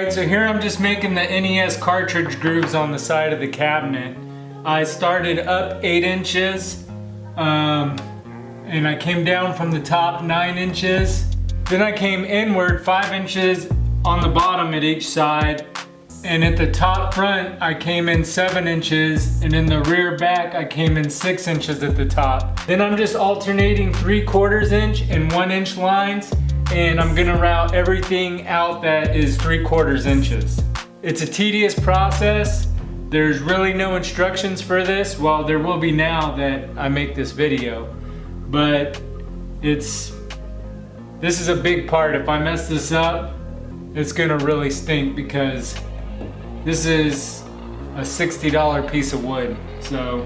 Alright, so here I'm just making the NES cartridge grooves on the side of the cabinet. I started up 8 inches and I came down from the top 9 inches. Then I came inward 5 inches on the bottom at each side. And at the top front, I came in 7 inches, and in the rear back, I came in 6 inches at the top. Then I'm just alternating 3/4 inch and 1 inch lines, and I'm gonna route everything out that is 3/4 inches. It's a tedious process. There's really no instructions for this. Well, there will be now that I make this video, but this is a big part. If I mess this up, it's gonna really stink because this is a $60 piece of wood. So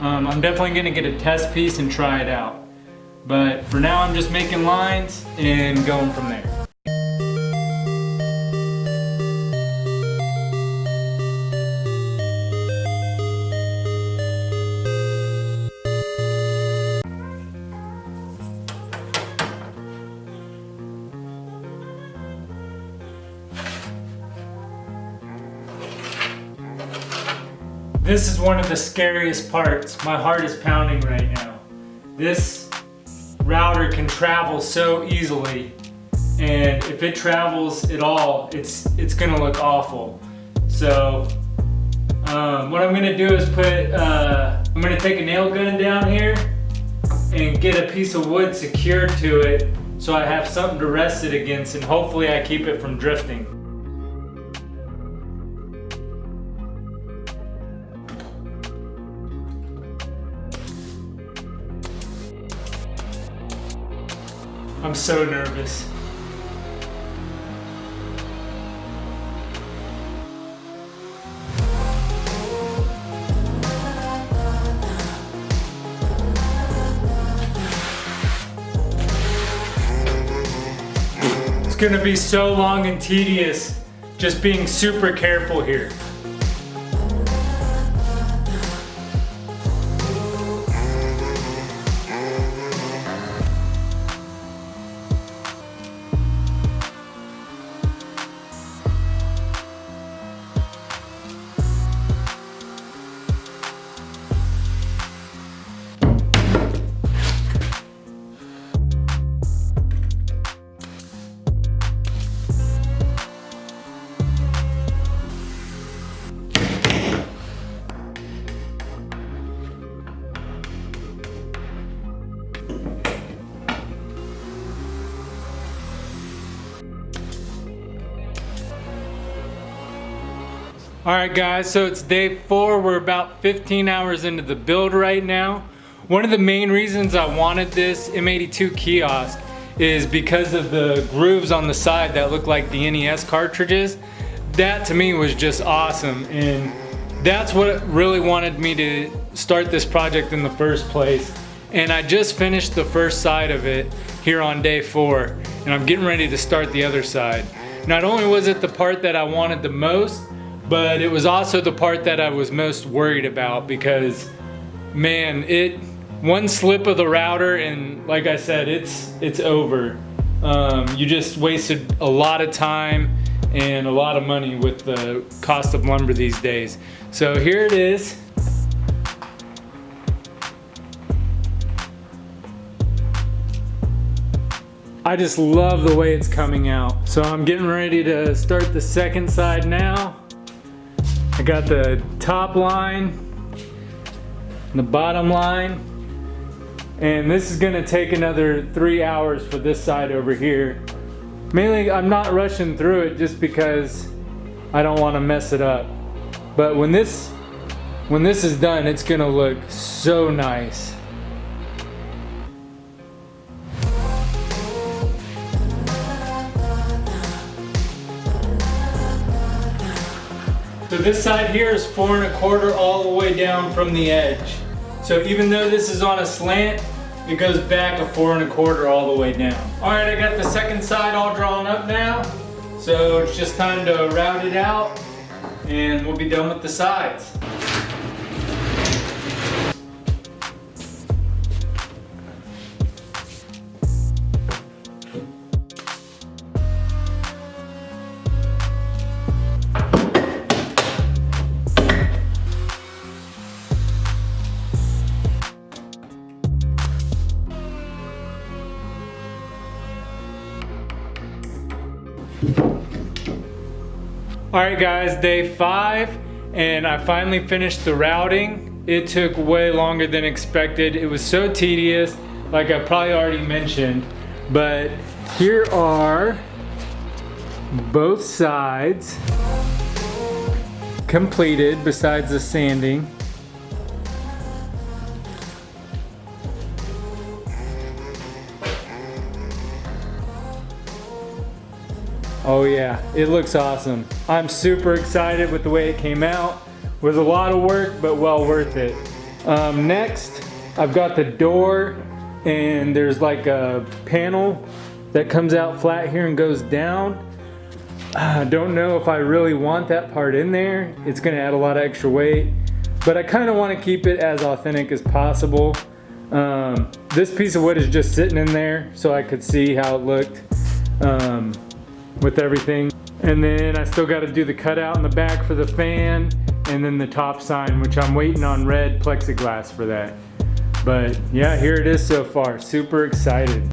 I'm definitely gonna get a test piece and try it out. But for now, I'm just making lines and going from there. This is one of the scariest parts. My heart is pounding right now. This router can travel so easily, and if it travels at all, it's gonna look awful. So what I'm gonna do is I'm gonna take a nail gun down here and get a piece of wood secured to it so I have something to rest it against, and hopefully I keep it from drifting. I'm so nervous. It's gonna be so long and tedious, just being super careful here. Alright guys, so it's day 4. We're about 15 hours into the build right now. One of the main reasons I wanted this M82 Kiosk is because of the grooves on the side that look like the NES cartridges. That to me was just awesome, and that's what really wanted me to start this project in the first place. And I just finished the first side of it here on day 4, and I'm getting ready to start the other side. Not only was it the part that I wanted the most, but it was also the part that I was most worried about, because man, one slip of the router and like I said, it's over. You just wasted a lot of time and a lot of money with the cost of lumber these days. So here it is. I just love the way it's coming out. So I'm getting ready to start the second side now. I got the top line and the bottom line, and this is gonna take another 3 hours for this side over here. Mainly I'm not rushing through it just because I don't want to mess it up, but when this is done, it's gonna look so nice. So this side here is 4 1/4 all the way down from the edge. So even though this is on a slant, it goes back a 4 1/4 all the way down. All right, I got the second side all drawn up now. So it's just time to route it out and we'll be done with the sides. All right guys, day 5, and I finally finished the routing. It took way longer than expected. It was so tedious, like I probably already mentioned, but here are both sides completed besides the sanding. Oh yeah, it looks awesome. I'm super excited with the way it came out. It was a lot of work, but well worth it. Next, I've got the door, and there's like a panel that comes out flat here and goes down. I don't know if I really want that part in there. It's gonna add a lot of extra weight, but I kind of want to keep it as authentic as possible. This piece of wood is just sitting in there so I could see how it looked with everything. And then I still got to do the cutout in the back for the fan, and then the top sign, which I'm waiting on red plexiglass for that. But yeah, here it is so far. Super excited.